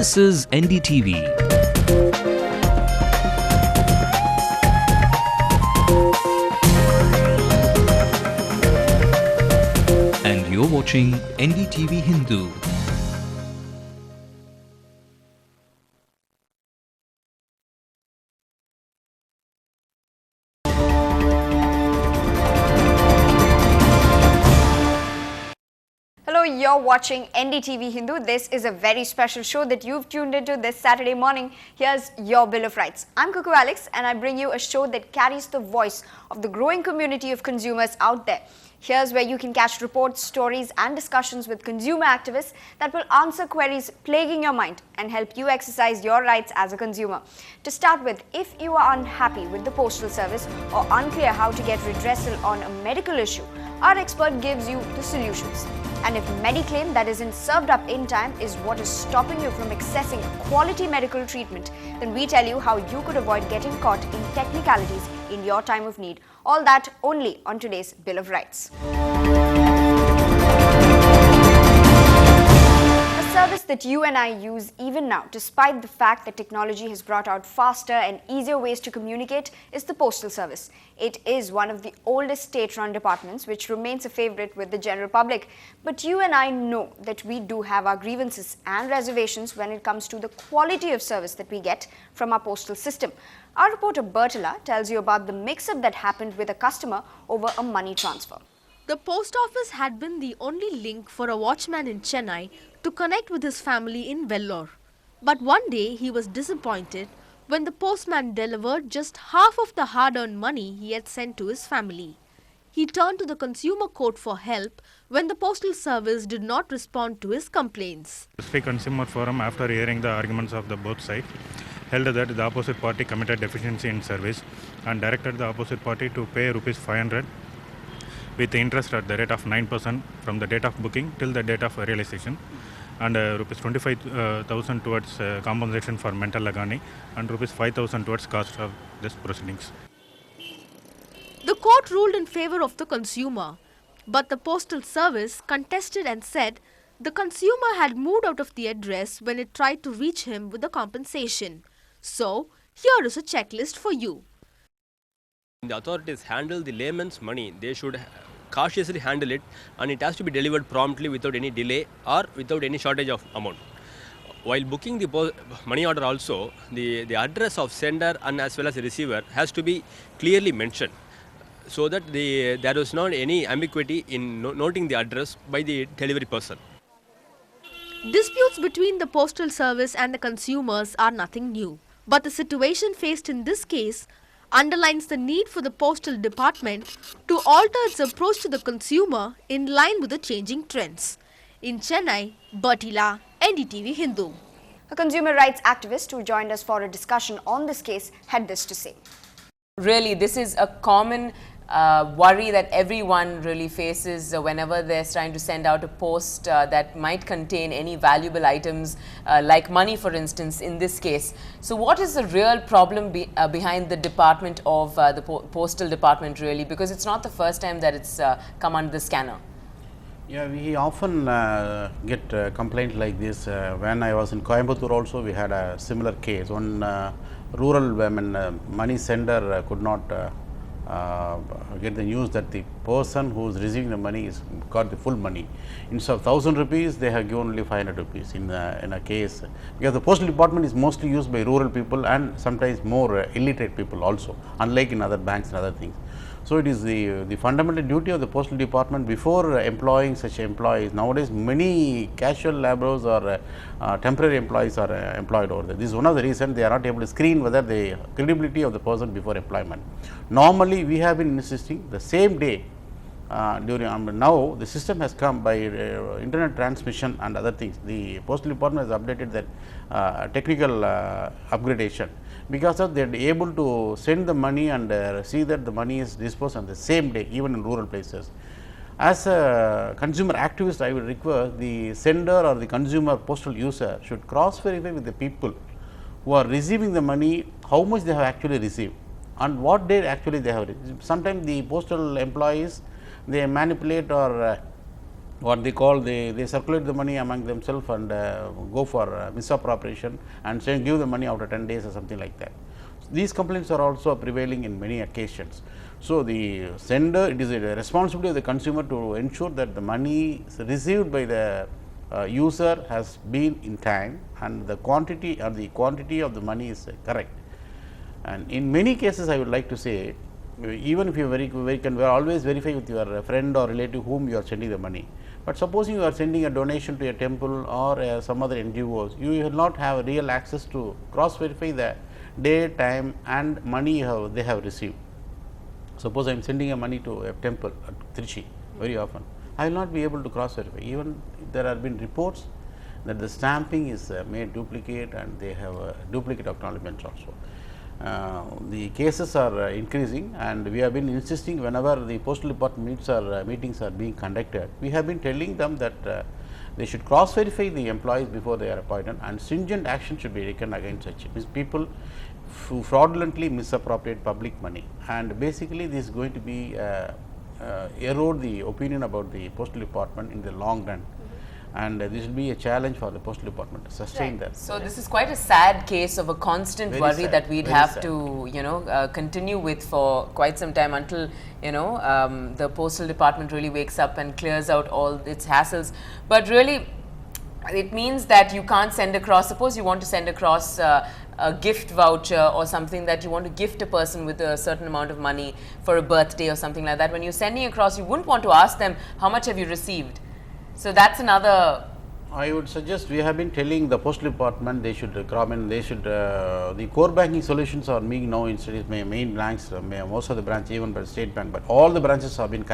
This is Ndtv. And you're watching Ndtv Hindu. Hello, you're watching Ndtv Hindu. This is a very special show that you've tuned into this Saturday morning. Here's your Bill of Rights. I'm Cuckoo Alex and I bring you a show that carries the voice of the growing community of consumers out there. Here's where you can catch reports, stories and discussions with consumer activists that will answer queries plaguing your mind and help you exercise your rights as a consumer. To start with, if you are unhappy with the postal service or unclear how to get redressal on a medical issue, our expert gives you the solutions. And if Mediclaim that isn't served up in time is what is stopping you from accessing quality medical treatment, then we tell you how you could avoid getting caught in technicalities in your time of need. All that only on today's Bill of Rights. A service that you and I use even now, despite the fact that technology has brought out faster and easier ways to communicate, is the postal service. It is one of the oldest state-run departments, which remains a favorite with the general public. But you and I know that we do have our grievances and reservations when it comes to the quality of service that we get from our postal system. Our reporter Bertala tells you about the mix-up that happened with a customer over a money transfer. The post office had been the only link for a watchman in Chennai to connect with his family in Vellore. But one day he was disappointed when the postman delivered just half of the hard-earned money he had sent to his family. He turned to the consumer court for help when the postal service did not respond to his complaints. The Pacific Consumer Forum, after hearing the arguments of the both sides, held that the opposite party committed deficiency in service and directed the opposite party to pay Rs 500 with interest at the rate of 9% from the date of booking till the date of realization, and Rs 25,000 towards compensation for mental agony and Rs 5,000 towards cost of this proceedings. The court ruled in favor of the consumer, but the postal service contested and said the consumer had moved out of the address when it tried to reach him with the compensation. So, here is a checklist for you. The authorities handle the layman's money. They should cautiously handle it, and it has to be delivered promptly without any delay or without any shortage of amount. While booking the money order also, the address of sender and as well as the receiver has to be clearly mentioned, so that there is not any ambiguity in noting the address by the delivery person. Disputes between the postal service and the consumers are nothing new, but the situation faced in this case underlines the need for the postal department to alter its approach to the consumer in line with the changing trends. In Chennai, Bertila, Ndtv Hindu. A consumer rights activist who joined us for a discussion on this case had this to say. Really, this is a common worry that everyone really faces whenever they're trying to send out a post that might contain any valuable items like money, for instance, in this case. So what is the real problem behind the department of the postal department really? Because it's not the first time that it's come under the scanner. Yeah, we often get complaints like this. When I was in Coimbatore also, we had a similar case. One rural money sender could not get the news that the person who is receiving the money is got the full money. Instead of 1,000 rupees, they have given only 500 rupees in a case. Because the postal department is mostly used by rural people and sometimes more illiterate people also, unlike in other banks and other things. So it is the fundamental duty of the postal department before employing such employees. Nowadays, many casual laborers or temporary employees are employed over there. This is one of the reasons they are not able to screen whether the credibility of the person before employment. Normally, we have been insisting the same day during now the system has come by internet transmission and other things. The postal department has updated that technical upgradation. Because of they are able to send the money and see that the money is dispersed on the same day, even in rural places. As a consumer activist, I will request the sender or the consumer postal user should cross verify with the people who are receiving the money, how much they have actually received and what date actually they have received. Sometimes the postal employees, they manipulate or what they call, they circulate the money among themselves and go for misappropriation and say give the money after 10 days or something like that. These complaints are also prevailing in many occasions. So, the sender, it is a responsibility of the consumer to ensure that the money received by the user has been in time and the quantity of the money is correct. And in many cases, I would like to say, even if you always verify with your friend or relative whom you are sending the money. But supposing you are sending a donation to a temple or some other NGOs, you will not have real access to cross verify the day, time and money they have received. Suppose I am sending a money to a temple at Trichy very often, I will not be able to cross verify. Even there have been reports that the stamping is made duplicate and they have duplicate acknowledgements also. The cases are increasing and we have been insisting whenever the postal department meetings are being conducted, we have been telling them that they should cross verify the employees before they are appointed and stringent action should be taken against such people who fraudulently misappropriate public money, and basically this is going to be erode the opinion about the postal department in the long run. And this will be a challenge for the postal department to sustain that. So this is quite a sad case of a constant Very worry sad, that we'd very have sad. to continue with for quite some time until the postal department really wakes up and clears out all its hassles. But really, it means that you can't send across. Suppose you want to send across a gift voucher or something that you want to gift a person with a certain amount of money for a birthday or something like that. When you're sending across, you wouldn't want to ask them how much have you received. So that's another. I would suggest, we have been telling the postal department they should the core banking solutions are being now instead of main banks, most of the branches, even by State Bank, but all the branches have been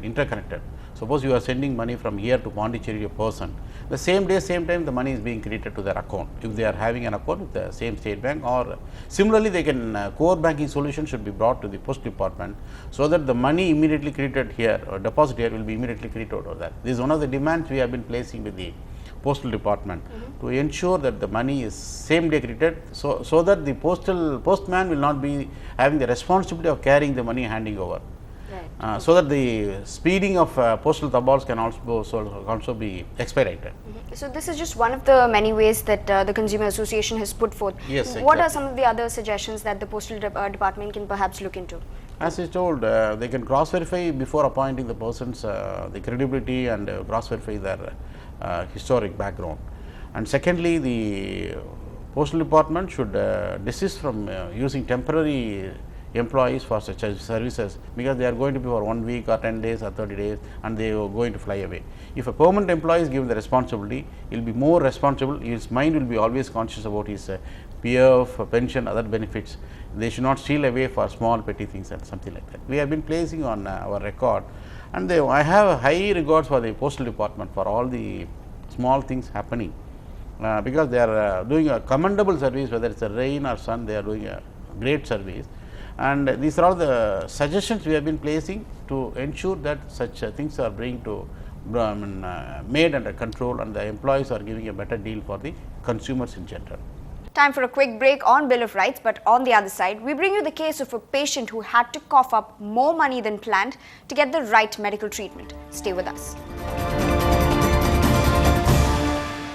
interconnected. Suppose you are sending money from here to Pondicherry to a person, the same day, same time the money is being credited to their account, if they are having an account with the same State Bank, or similarly they can, core banking solution should be brought to the postal department, so that the money immediately credited here or deposit here will be immediately credited over that. This is one of the demands we have been placing with the postal department to ensure that the money is same day credited, so that the postman will not be having the responsibility of carrying the money handing over. Right. So that the speeding of postal tabals can also be expedited. So this is just one of the many ways that the Consumer Association has put forth. Yes, What are exactly. some of the other suggestions that the postal department can perhaps look into? As I told, they can cross verify before appointing the persons the credibility and cross verify their historic background. And secondly, the postal department should desist from using temporary employees for such services, because they are going to be for 1 week or 10 days or 30 days and they are going to fly away. If a permanent employee is given the responsibility, he will be more responsible, his mind will be always conscious about his PF, pension, other benefits. They should not steal away for small petty things and something like that. We have been placing on our record, and I have high regards for the postal department for all the small things happening, because they are doing a commendable service, whether it's a rain or sun, they are doing a great service. And these are all the suggestions we have been placing to ensure that such things are being made under control, and the employees are giving a better deal for the consumers in general. Time for a quick break on Bill of Rights, but on the other side, we bring you the case of a patient who had to cough up more money than planned to get the right medical treatment. Stay with us.